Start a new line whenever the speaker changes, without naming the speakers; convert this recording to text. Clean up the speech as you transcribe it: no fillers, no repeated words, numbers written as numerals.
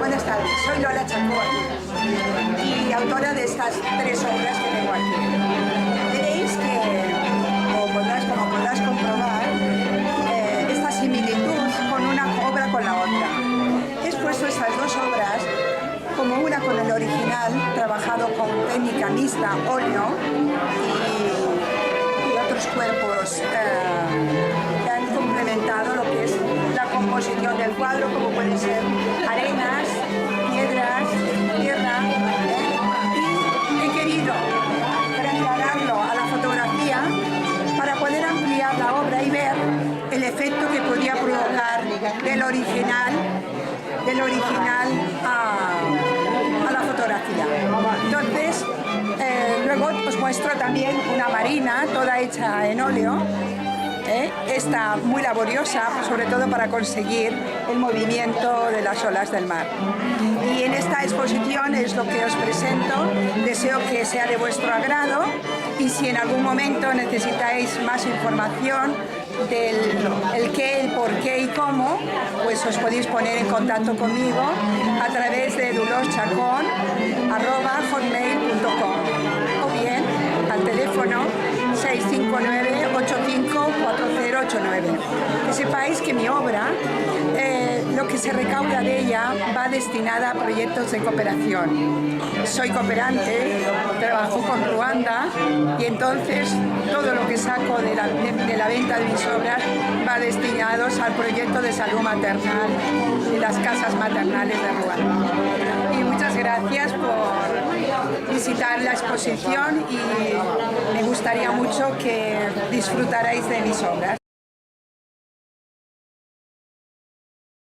Buenas tardes, soy Lola Chacón y autora de estas 3 obras que tengo aquí. Veréis que, como podrás comprobar, esta similitud con una obra con la otra. He expuesto estas 2 obras como una con el original, trabajado con técnica mixta, óleo y otros cuerpos que han complementado lo que es la composición del cuadro, como pueden ser arenas, piedras, tierra, y he querido trasladarlo a la fotografía para poder ampliar la obra y ver el efecto que podía provocar del original a la fotografía. Entonces, luego os muestro también una marina, toda hecha en óleo. Está muy laboriosa, sobre todo para conseguir el movimiento de las olas del mar. Y en esta exposición es lo que os presento. Deseo que sea de vuestro agrado y si en algún momento necesitáis más información del el qué, el por qué y cómo, pues os podéis poner en contacto conmigo a través de duloschacon@hotmail.com o bien al teléfono 659-854089. Que sepáis que mi obra, lo que se recauda de ella va destinada a proyectos de cooperación. Soy cooperante, trabajo con Ruanda y entonces todo lo que saco de la venta de mis obras va destinados al proyecto de salud maternal de las casas maternales de Ruanda. Y muchas gracias por visitar la exposición y me gustaría mucho que disfrutarais de mis obras.